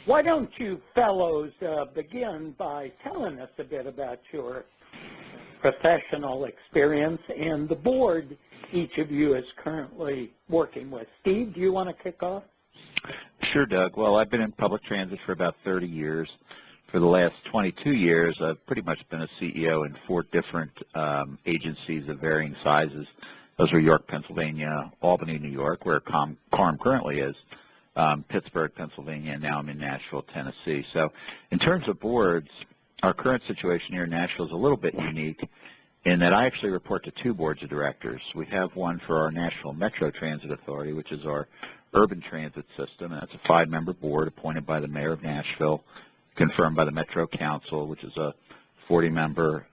Why don't you fellows begin by telling us a bit about your professional experience and the board each of you is currently working with. Steve, do you want to kick off? Sure, Doug. Well, I've been in public transit for about 30 years. For the last 22 years, I've pretty much been a CEO in 4 different agencies of varying sizes. Those are York, Pennsylvania, Albany, New York, where Carm currently is, Pittsburgh, Pennsylvania, and now I'm in Nashville, Tennessee. So in terms of boards, our current situation here in Nashville is a little bit unique in that I actually report to 2 boards of directors. We have one for our Nashville Metro Transit Authority, which is our urban transit system, and that's a 5-member board appointed by the mayor of Nashville, confirmed by the Metro Council, which is a 40-member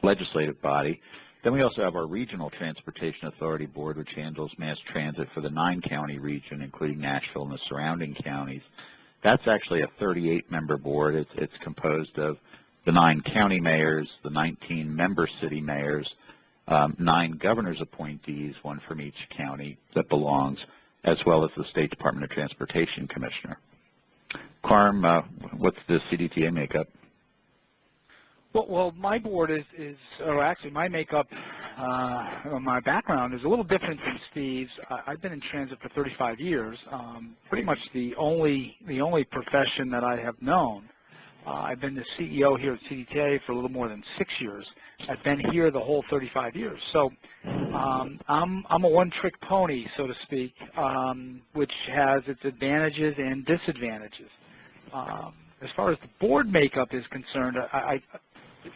legislative body. Then we also have our Regional Transportation Authority Board, which handles mass transit for the 9-county region, including Nashville and the surrounding counties. That's actually a 38-member board. It's composed of the 9 county mayors, the 19 member city mayors, 9 governor's appointees, 1 from each county that belongs, as well as the State Department of Transportation commissioner. Carm, what's the CDTA makeup? Well, my board or actually my makeup, my background is a little different than Steve's. I've been in transit for 35 years, pretty much the only profession that I have known. I've been the CEO here at CDTA for a little more than 6 years. I've been here the whole 35 years. So I'm a one-trick pony, so to speak, which has its advantages and disadvantages. As far as the board makeup is concerned,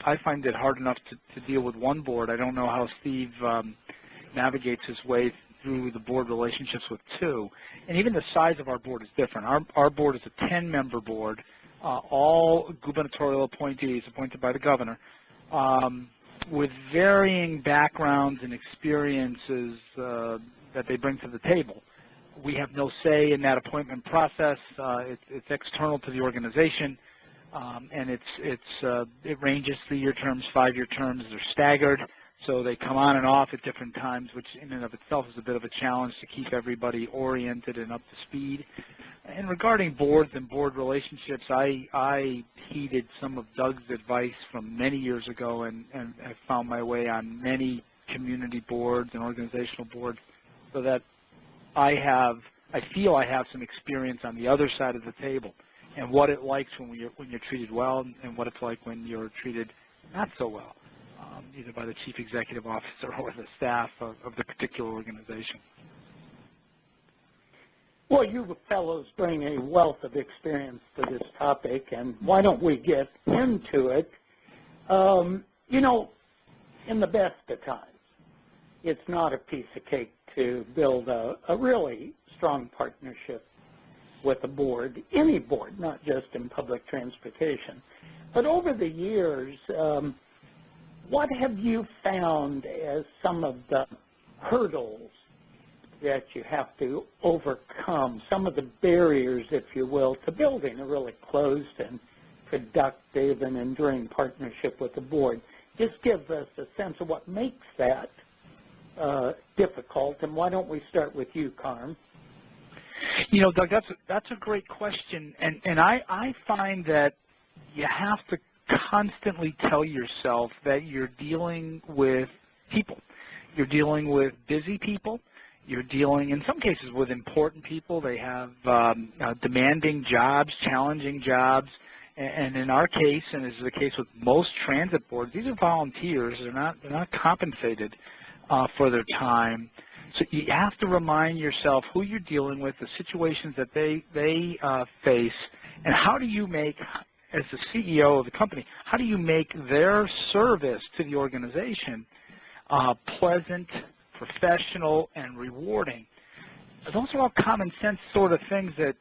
I find it hard enough to deal with one board. I don't know how Steve navigates his way through the board relationships with 2. And even the size of our board is different. Our board is a 10-member board, all gubernatorial appointees appointed by the governor, with varying backgrounds and experiences that they bring to the table. We have no say in that appointment process. It's external to the organization. And it ranges 3-year terms, 5-year terms. They're staggered, so they come on and off at different times, which in and of itself is a bit of a challenge to keep everybody oriented and up to speed. And regarding boards and board relationships, I heeded some of Doug's advice from many years ago and have found my way on many community boards and organizational boards, so that I feel I have some experience on the other side of the table, and what it likes when you're treated well and what it's like when you're treated not so well, either by the chief executive officer or the staff of the particular organization. Well, you fellows bring a wealth of experience to this topic, and why don't we get into it? You know, in the best of times, it's not a piece of cake to build a really strong partnership with a board, any board, not just in public transportation. But over the years, what have you found as some of the hurdles that you have to overcome, some of the barriers, if you will, to building a really closed and productive and enduring partnership with the board? Just give us a sense of what makes that difficult, and why don't we start with you, Carm? You know, Doug, that's a great question, and I find that you have to constantly tell yourself that you're dealing with people. You're dealing with busy people. You're dealing, in some cases, with important people. They have demanding jobs, challenging jobs, and in our case, and as is the case with most transit boards, these are volunteers. They're not compensated for their time. So you have to remind yourself who you're dealing with, the situations that they face, and how do you make, as the CEO of the company, how do you make their service to the organization pleasant, professional, and rewarding? Those are all common sense sort of things that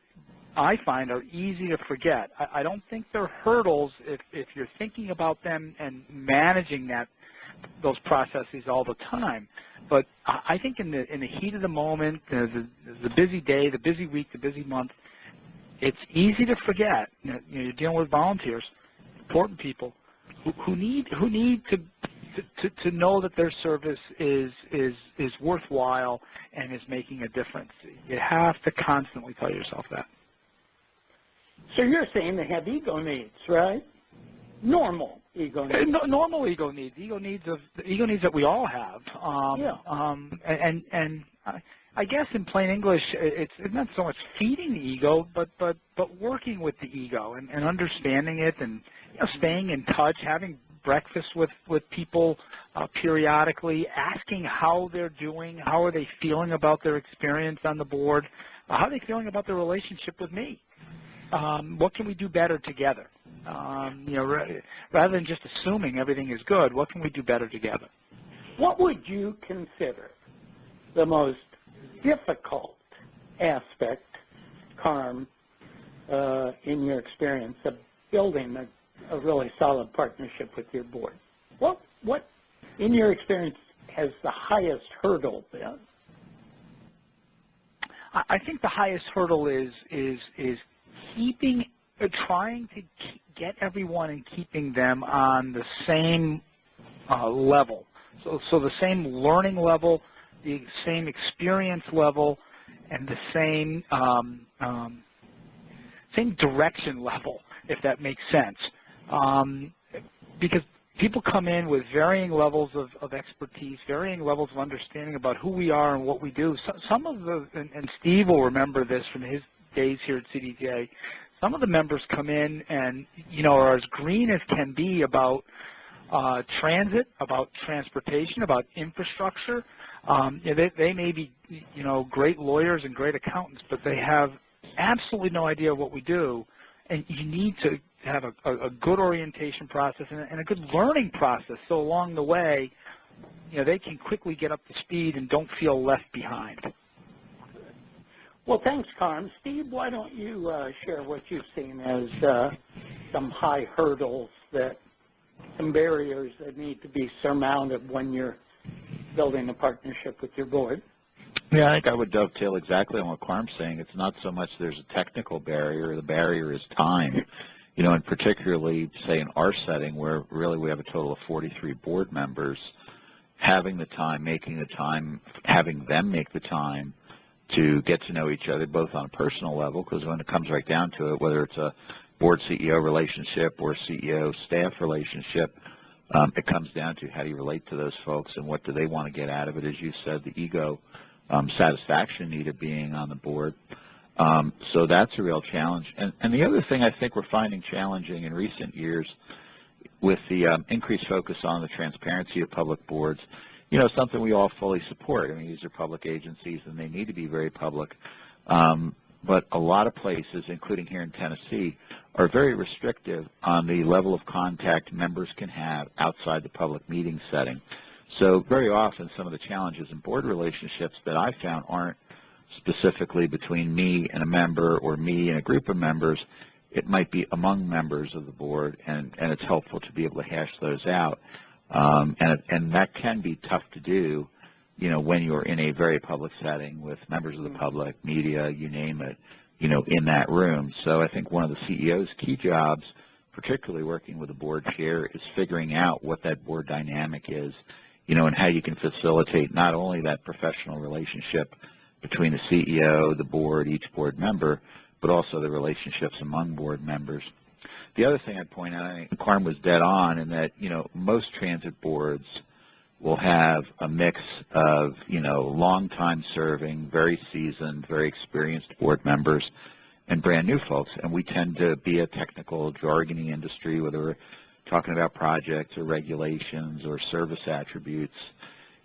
I find are easy to forget. I don't think they're hurdles if you're thinking about them and managing those processes all the time. But I think in the heat of the moment, the busy day, the busy week, the busy month, it's easy to forget. You're dealing with volunteers, important people who need to know that their service is worthwhile and is making a difference. You have to constantly tell yourself that. So you're saying they have ego needs, right? Normal ego needs. Normal ego needs that we all have. Yeah. And I guess in plain English, it's not so much feeding the ego, but working with the ego and understanding it, and staying in touch, having breakfast with people periodically, asking how they're doing, how are they feeling about their experience on the board, how are they feeling about their relationship with me. What can we do better together? Rather than just assuming everything is good, what can we do better together? What would you consider the most difficult aspect, Carm, in your experience of building a really solid partnership with your board? What, in your experience, has the highest hurdle been? I think the highest hurdle is trying to get everyone and keeping them on the same level. So the same learning level, the same experience level, and the same direction level, if that makes sense. Because people come in with varying levels of expertise, varying levels of understanding about who we are and what we do. Some of and Steve will remember this from his days here at CDTA, some of the members come in and, are as green as can be about transit, about transportation, about infrastructure. They may be, great lawyers and great accountants, but they have absolutely no idea what we do. And you need to have a good orientation process and a good learning process. So along the way, they can quickly get up to speed and don't feel left behind. Well, thanks, Carm. Steve, why don't you share what you've seen as some high hurdles, some barriers that need to be surmounted when you're building a partnership with your board? Yeah, I think I would dovetail exactly on what Carm's saying. It's not so much there's a technical barrier. The barrier is time. And particularly, say, in our setting where really we have a total of 43 board members, having the time, making the time, having them make the time to get to know each other, both on a personal level, because when it comes right down to it, whether it's a board CEO relationship or CEO-staff relationship, it comes down to how do you relate to those folks and what do they want to get out of it. As you said, the ego satisfaction need of being on the board. So that's a real challenge. And the other thing I think we're finding challenging in recent years with the increased focus on the transparency of public boards, something we all fully support. I mean, these are public agencies, and they need to be very public. But a lot of places, including here in Tennessee, are very restrictive on the level of contact members can have outside the public meeting setting. So very often, some of the challenges in board relationships that I found aren't specifically between me and a member or me and a group of members. It might be among members of the board, and it's helpful to be able to hash those out. And that can be tough to do, when you're in a very public setting with members of the public, media, you name it, in that room. So I think one of the CEO's key jobs, particularly working with the board chair, is figuring out what that board dynamic is, and how you can facilitate not only that professional relationship between the CEO, the board, each board member, but also the relationships among board members. The other thing I'd point out, I think Carm was dead on in that, most transit boards will have a mix of, long-time serving, very seasoned, very experienced board members and brand new folks. And we tend to be a technical, jargony industry, whether we're talking about projects or regulations or service attributes,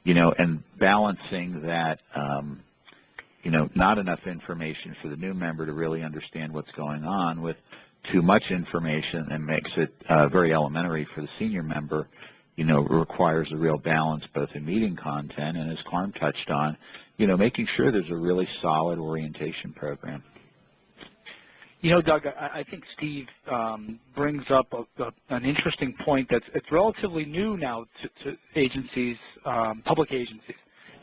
and balancing that, not enough information for the new member to really understand what's going on with too much information and makes it very elementary for the senior member, requires a real balance both in meeting content and, as Carm touched on, making sure there's a really solid orientation program. Doug, I think Steve brings up an interesting point it's relatively new now to agencies, public agencies,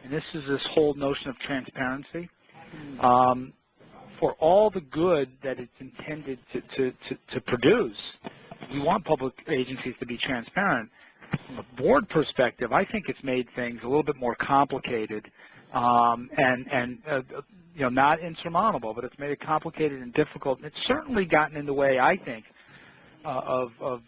and this is this whole notion of transparency. For all the good that it's intended to produce, we want public agencies to be transparent. From a board perspective, I think it's made things a little bit more complicated, and not insurmountable, but it's made it complicated and difficult. And it's certainly gotten in the way, I think, of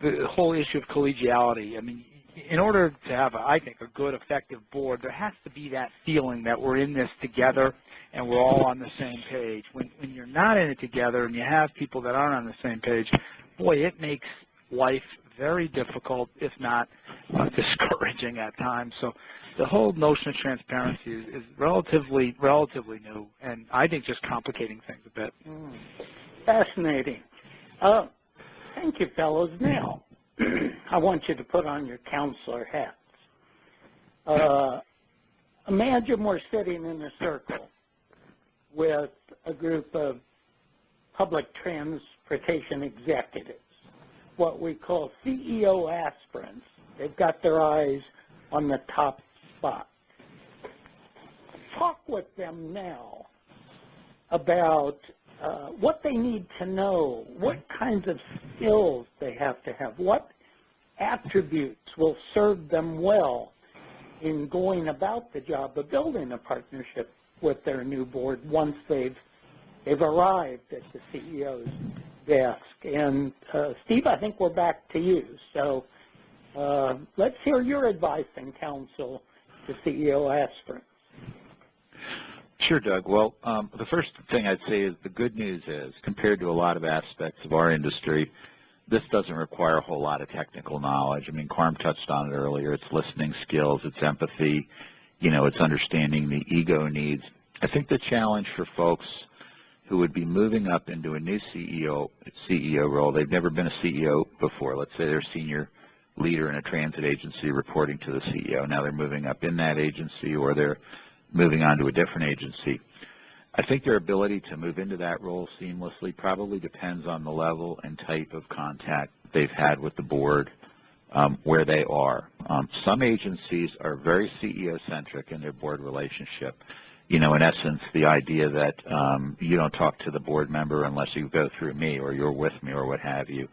the whole issue of collegiality. I mean, in order to have, I think, a good, effective board, there has to be that feeling that we're in this together and we're all on the same page. When you're not in it together and you have people that aren't on the same page, boy, it makes life very difficult, if not discouraging at times. So the whole notion of transparency is relatively new, and I think just complicating things a bit. Fascinating. Thank you, fellows. Now, I want you to put on your counselor hats. Imagine we're sitting in a circle with a group of public transportation executives, what we call CEO-aspirants. They've got their eyes on the top spot. Talk with them now about what they need to know, what kinds of skills they have, what attributes will serve them well in going about the job of building a partnership with their new board once they've arrived at the CEO's desk. And Steve, I think we're back to you. So let's hear your advice and counsel to CEO aspirants. Sure, Doug. Well, the first thing I'd say is the good news is, compared to a lot of aspects of our industry, this doesn't require a whole lot of technical knowledge. I mean, Carm touched on it earlier. It's listening skills, it's empathy, it's understanding the ego needs. I think the challenge for folks who would be moving up into a new CEO role, they've never been a CEO before. Let's say they're a senior leader in a transit agency reporting to the CEO. Now they're moving up in that agency, or they're moving on to a different agency. I think their ability to move into that role seamlessly probably depends on the level and type of contact they've had with the board where they are. Some agencies are very CEO-centric in their board relationship. In essence, the idea that you don't talk to the board member unless you go through me or you're with me or what have you.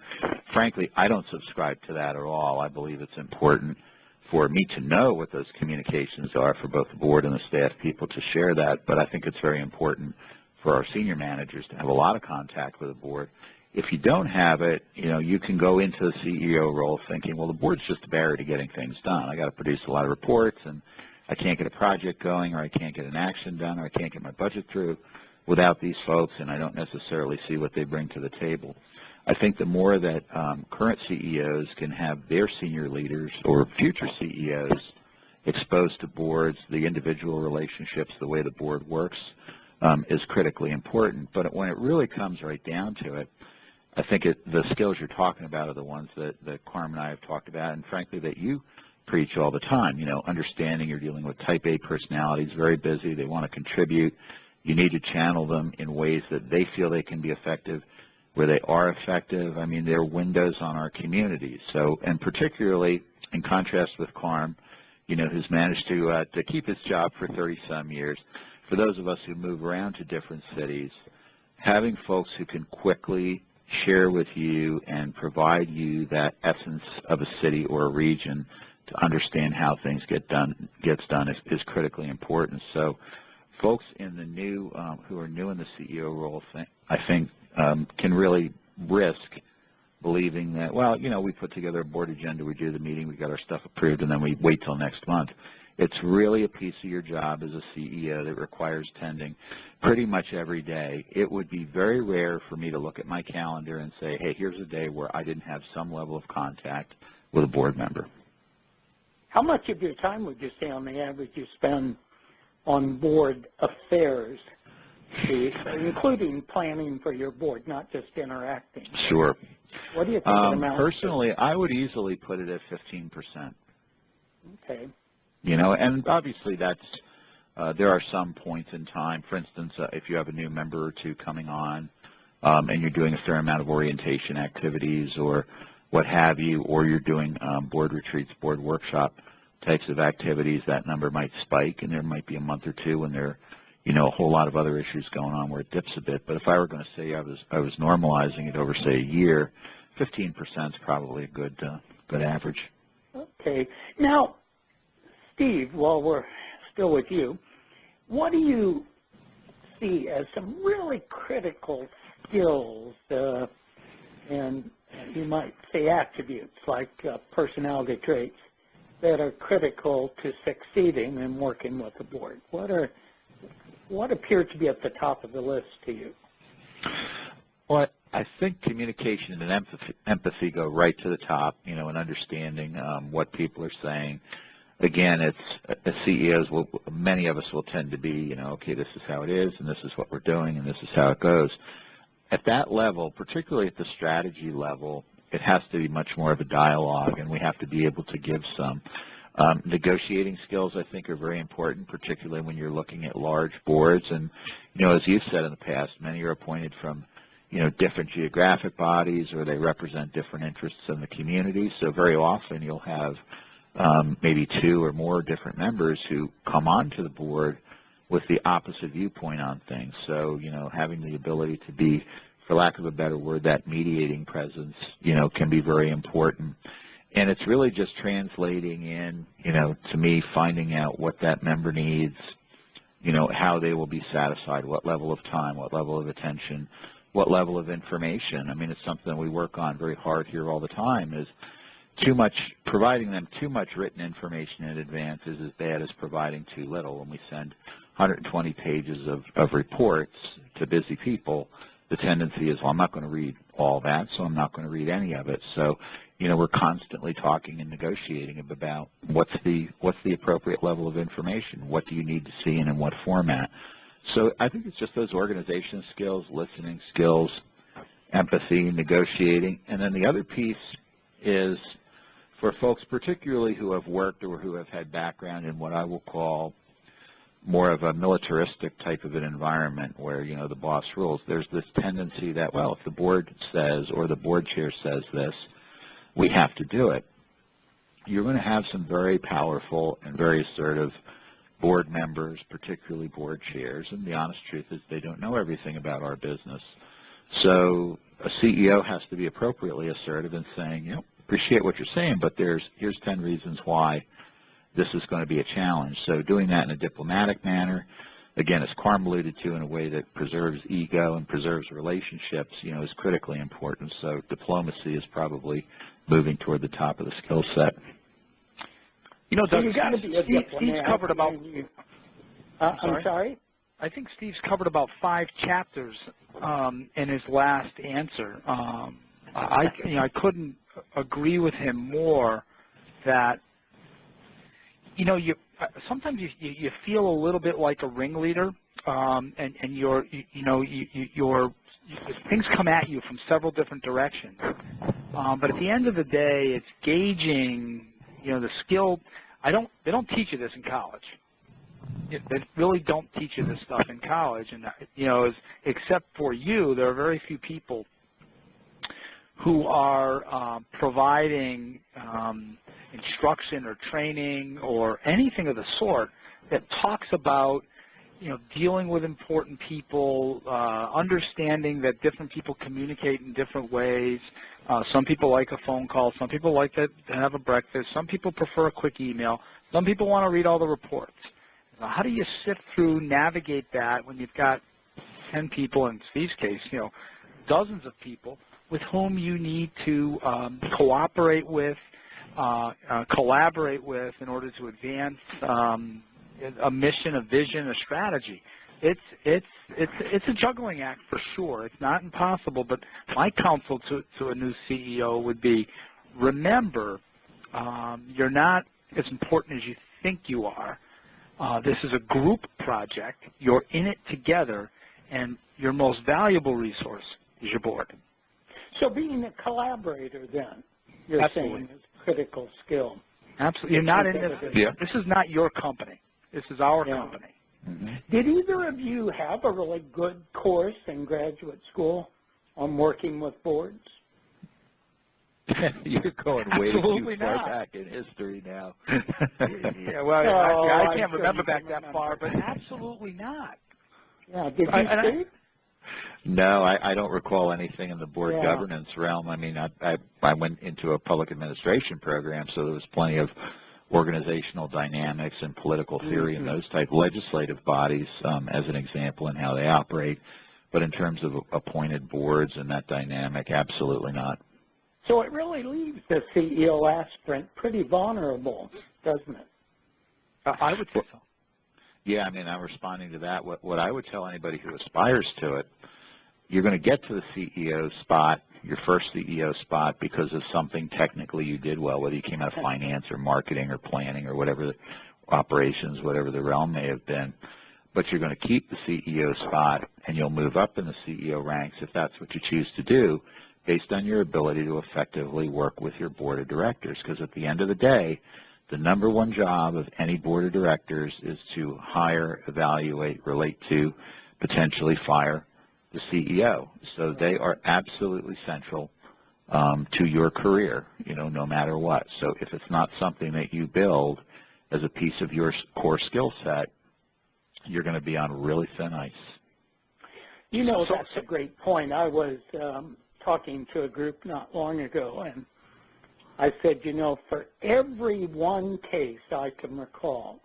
Frankly, I don't subscribe to that at all. I believe it's important for me to know what those communications are for both the board and the staff people to share that, but I think it's very important for our senior managers to have a lot of contact with the board. If you don't have it, you can go into the CEO role thinking, well, the board's just a barrier to getting things done. I got to produce a lot of reports, and I can't get a project going, or I can't get an action done, or I can't get my budget through without these folks, and I don't necessarily see what they bring to the table. I think the more that current CEOs can have their senior leaders or future CEOs exposed to boards, the individual relationships, the way the board works is critically important. But when it really comes right down to it, I think the skills you're talking about are the ones that Carm and I have talked about, and frankly that you preach all the time. Understanding you're dealing with type A personalities, very busy, they want to contribute. You need to channel them in ways that they feel they can be effective, where they are effective. I mean, they're windows on our communities. So, and particularly in contrast with Carm, who's managed to keep his job for 30-some years, for those of us who move around to different cities, having folks who can quickly share with you and provide you that essence of a city or a region to understand how things gets done is critically important. So folks in the new, who are new in the CEO role, I think can really risk believing that, well, we put together a board agenda, we do the meeting, we got our stuff approved, and then we wait till next month. It's really a piece of your job as a CEO that requires tending pretty much every day. It would be very rare for me to look at my calendar and say, hey, here's a day where I didn't have some level of contact with a board member. How much of your time would you say on the average you spend on board affairs, including planning for your board, not just interacting? Sure. What do you think? Personally, I would easily put it at 15%. Okay. And obviously that's, there are some points in time. For instance, if you have a new member or two coming on and you're doing a fair amount of orientation activities or what have you, or you're doing board retreats, board workshop types of activities, that number might spike, and there might be a month or two when there a whole lot of other issues going on where it dips a bit. But if I were going to say I was normalizing it over, say, a year, 15% is probably a good average. Okay. Now, Steve, while we're still with you, what do you see as some really critical skills, and you might say attributes like personality traits that are critical to succeeding in working with the board? What appear to be at the top of the list to you? Well, I think communication and empathy go right to the top, and understanding what people are saying. Again, as CEOs, many of us will tend to be, okay, this is how it is, and this is what we're doing, and this is how it goes. At that level, particularly at the strategy level, it has to be much more of a dialogue, and we have to be able to give some. Negotiating skills, I think, are very important, particularly when you're looking at large boards. And, as you've said in the past, many are appointed from, different geographic bodies, or they represent different interests in the community. So very often you'll have maybe two or more different members who come onto the board with the opposite viewpoint on things. So, having the ability to be, for lack of a better word, that mediating presence, can be very important. And it's really just translating in, to me, finding out what that member needs, how they will be satisfied, what level of time, what level of attention, what level of information. I mean, it's something we work on very hard here all the time, is providing them too much written information in advance is as bad as providing too little. When we send 120 pages of reports to busy people, the tendency is, well, I'm not going to read all that, so I'm not going to read any of it. So, we're constantly talking and negotiating about what's the appropriate level of information, what do you need to see and in what format. So I think it's just those organization skills, listening skills, empathy, negotiating. And then the other piece is for folks particularly who have worked or who have had background in what I will call more of a militaristic type of an environment where, the boss rules, there's this tendency that, well, if the board says or the board chair says this, we have to do it. You're going to have some very powerful and very assertive board members, particularly board chairs, and the honest truth is they don't know everything about our business. So a CEO has to be appropriately assertive in saying, appreciate what you're saying, but here's 10 reasons why this is going to be a challenge. So doing that in a diplomatic manner, again, as Carm alluded to, in a way that preserves ego and preserves relationships, is critically important. So diplomacy is probably moving toward the top of the skill set. Doug, you got to be a diplomat. Steve's covered about. I'm sorry? I think Steve's covered about 5 chapters in his last answer. I couldn't agree with him more that sometimes you feel a little bit like a ringleader, and you're things come at you from several different directions. But at the end of the day, it's gauging, the skill. They don't teach you this in college. They really don't teach you this stuff in college, and except for you, there are very few people who are providing instruction or training or anything of the sort that talks about dealing with important people, understanding that different people communicate in different ways. Some people like a phone call. Some people like to have a breakfast. Some people prefer a quick email. Some people want to read all the reports. How do you sift through, navigate that when you've got 10 people, in Steve's case, dozens of people with whom you need to cooperate with, collaborate with in order to advance a mission, a vision, a strategy? It's a juggling act for sure. It's not impossible, but my counsel to a new CEO would be, remember, you're not as important as you think you are. This is a group project. You're in it together, and your most valuable resource is your board. So being a collaborator, then, you're Absolutely. saying is a critical skill. Absolutely. You're not in this. Yeah. This is not your company. This is our company. Mm-hmm. Did either of you have a really good course in graduate school on working with boards? You're going way Absolutely too far not. back in history now. Yeah, well, I can't remember back that far, but absolutely not. Yeah, did you, Steve? No, I don't recall anything in the board Yeah. governance realm. I mean, I went into a public administration program, so there was plenty of organizational dynamics and political theory and those type legislative bodies as an example in how they operate. But in terms of appointed boards and that dynamic, absolutely not. So it really leaves the CEO aspirant pretty vulnerable, doesn't it? I would say so. Yeah, I mean, I'm responding to that. What I would tell anybody who aspires to it, you're going to get to the CEO spot, your first CEO spot, because of something technically you did well, whether you came out of finance or marketing or planning or whatever the operations, whatever the realm may have been. But you're going to keep the CEO spot, and you'll move up in the CEO ranks if that's what you choose to do, based on your ability to effectively work with your board of directors. Because at the end of the day, the number one job of any board of directors is to hire, evaluate, relate to, potentially fire the CEO. So they are absolutely central to your career, no matter what. So if it's not something that you build as a piece of your core skill set, you're going to be on really thin ice. That's a great point. I was talking to a group not long ago, and I said, for every one case I can recall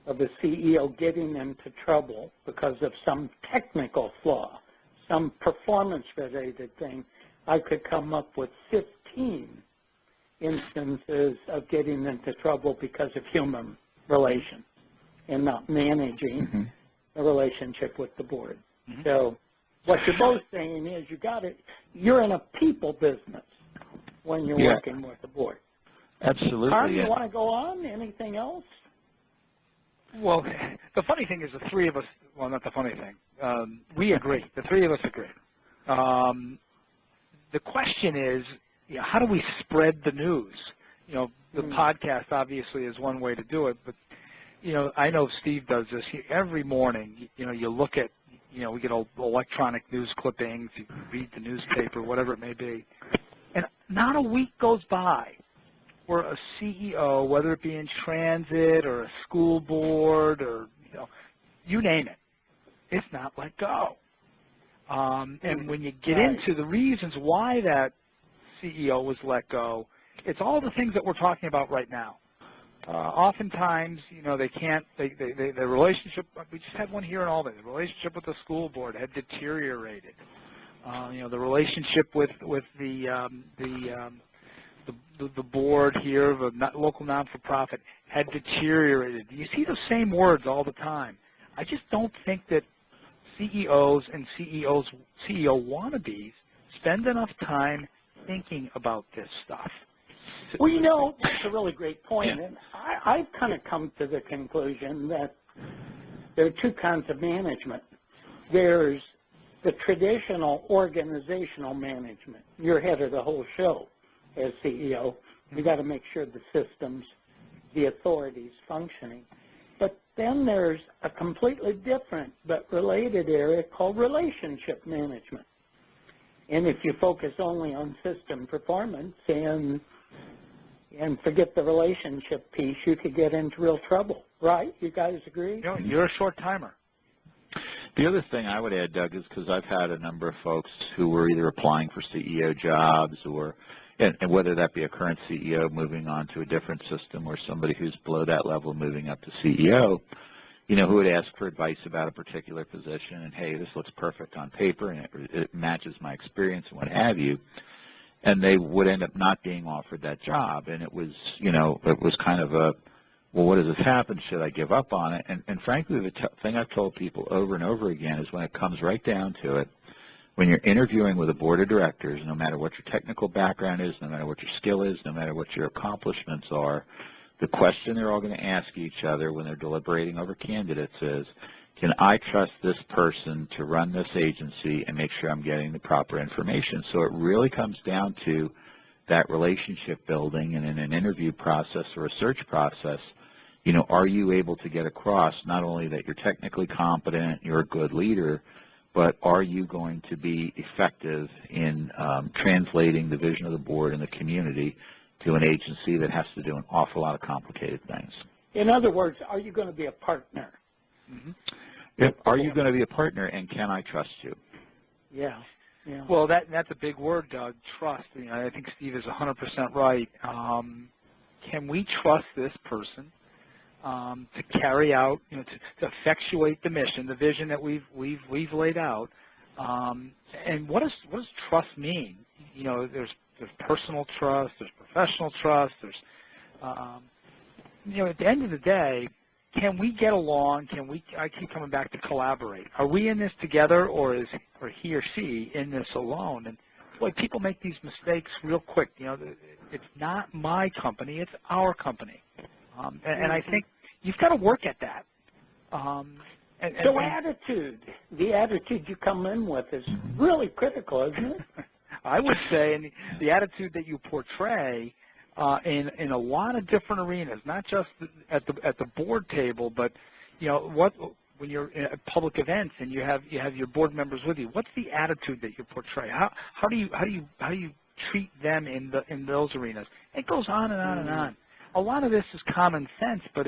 of a CEO getting into trouble because of some technical flaw, some performance-related thing, I could come up with 15 instances of getting into trouble because of human relations and not managing the relationship with the board. So what you're both saying is you're in a people business when you're working with the board. Absolutely. Carm, you want to go on? Anything else? Well, the funny thing is the three of us, well, not the funny thing, we agree. The three of us agree. The question is, how do we spread the news? The podcast obviously is one way to do it, but, I know Steve does this. Every morning, you look at, we get electronic news clippings, you read the newspaper, whatever it may be, and not a week goes by where a CEO, whether it be in transit or a school board or, you name it, it's not let go. And when you get into the reasons why that CEO was let go, it's all the things that we're talking about right now. Oftentimes, they can't, the relationship, we just had one here in Albany, the relationship with the school board had deteriorated. The relationship with the board here of a local non-for-profit had deteriorated. You see the same words all the time. I just don't think that CEOs and CEO wannabes spend enough time thinking about this stuff. Well, that's a really great point. And I've kind of come to the conclusion that there are two kinds of management. There's the traditional organizational management. You're head of the whole show as CEO. You got to make sure the systems, the authorities functioning. But then there's a completely different but related area called relationship management. And if you focus only on system performance and forget the relationship piece, you could get into real trouble, right? You guys agree? You're a short timer. The other thing I would add, Doug, is because I've had a number of folks who were either applying for CEO jobs or, and whether that be a current CEO moving on to a different system or somebody who's below that level moving up to CEO, who would ask for advice about a particular position and, hey, this looks perfect on paper and it matches my experience and what have you. And they would end up not being offered that job. And it was, it was kind of a, well, what does this happen? Should I give up on it? And frankly, the thing I've told people over and over again is when it comes right down to it, when you're interviewing with a board of directors, no matter what your technical background is, no matter what your skill is, no matter what your accomplishments are, the question they're all going to ask each other when they're deliberating over candidates is, can I trust this person to run this agency and make sure I'm getting the proper information? So it really comes down to that relationship building, and in an interview process or a search process, are you able to get across not only that you're technically competent, you're a good leader, but are you going to be effective in translating the vision of the board and the community to an agency that has to do an awful lot of complicated things? In other words, are you going to be a partner? Are you going to be a partner, and can I trust you? Yeah. Well, that's a big word, Doug, trust. I think Steve is 100% right. can we trust this person to carry out, to effectuate the mission, the vision that we've laid out? And what does trust mean? There's personal trust, there's professional trust, there's at the end of the day, can we get along? I keep coming back to collaborate. Are we in this together, or is he or she in this alone? And boy, people make these mistakes real quick. It's not my company, it's our company. And I think you've got to work at that. So attitude, the attitude you come in with is really critical, isn't it? I would say, and the attitude that you portray in a lot of different arenas, not just at the board table, but when you're at public events and you have your board members with you, what's the attitude that you portray? How do you treat them in those arenas? It goes on and on and on. A lot of this is common sense, but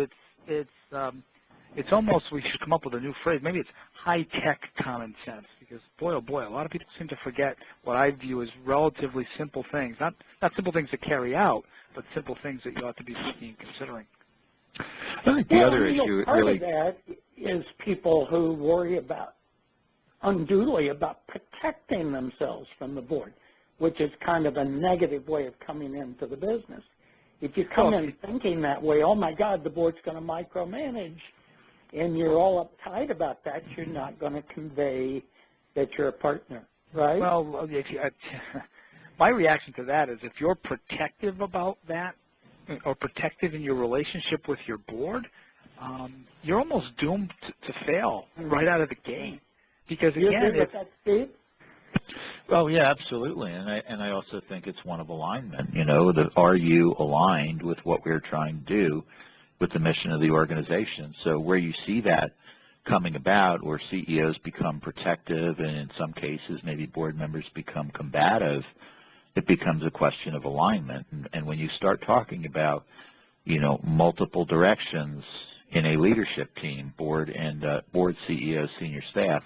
it's almost, we should come up with a new phrase. Maybe it's high-tech common sense, because boy, oh boy, a lot of people seem to forget what I view as relatively simple things. Not simple things to carry out, but simple things that you ought to be thinking and considering. I think the other issue part really... of that is people who worry unduly about protecting themselves from the board, which is kind of a negative way of coming into the business. If you come in thinking that way, oh my God, the board's going to micromanage, and you're all uptight about that, you're not going to convey that you're a partner, right? Well, my reaction to that is if you're protective about that, or protective in your relationship with your board, you're almost doomed to fail right out of the gate. Because you again, agree with that, Steve? Well, yeah, absolutely, and I also think it's one of alignment. Are you aligned with what we're trying to do with the mission of the organization? So where you see that coming about, where CEOs become protective, and in some cases maybe board members become combative, it becomes a question of alignment. And when you start talking about, multiple directions in a leadership team, board CEOs, senior staff,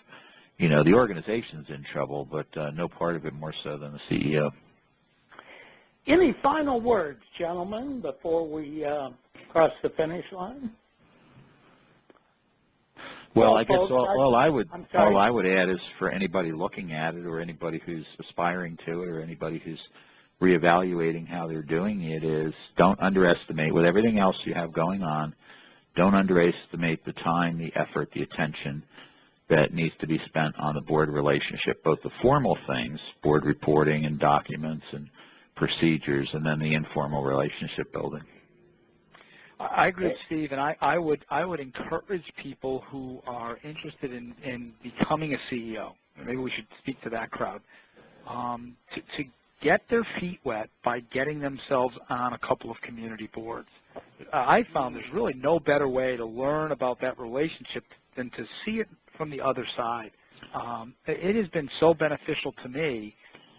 the organization's in trouble, but no part of it more so than the CEO. Any final words, gentlemen, before we cross the finish line? Well, I guess folks, all I would add is for anybody looking at it, or anybody who's aspiring to it, or anybody who's reevaluating how they're doing it, is don't underestimate, with everything else you have going on, don't underestimate the time, the effort, the attention that needs to be spent on the board relationship, both the formal things, board reporting and documents and procedures, and then the informal relationship building. I agree with Steve, and I would encourage people who are interested in becoming a CEO, maybe we should speak to that crowd, to get their feet wet by getting themselves on a couple of community boards. I found there's really no better way to learn about that relationship than to see it from the other side. It has been so beneficial to me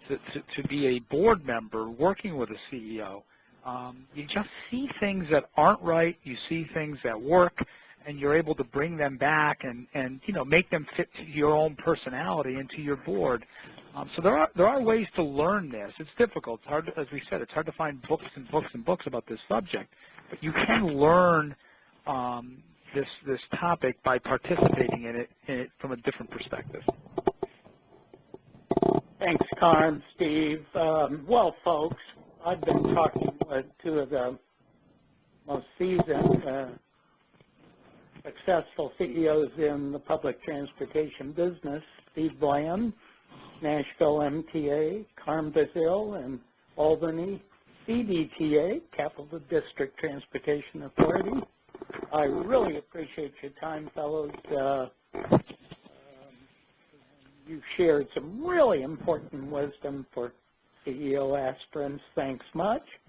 to be a board member working with a CEO. You just see things that aren't right, you see things that work, and you're able to bring them back and make them fit to your own personality and to your board. So there are ways to learn this. It's difficult. It's hard, as we said, it's hard to find books and books and books about this subject, but you can learn this topic by participating in it from a different perspective. Thanks, Carm, Steve. Well, folks, I've been talking with two of the most seasoned, successful CEOs in the public transportation business, Steve Bland, Nashville MTA, Carm Basile, and Albany CDTA, Capital District Transportation Authority. I really appreciate your time, fellows. You shared some really important wisdom for CEO aspirants. Thanks much.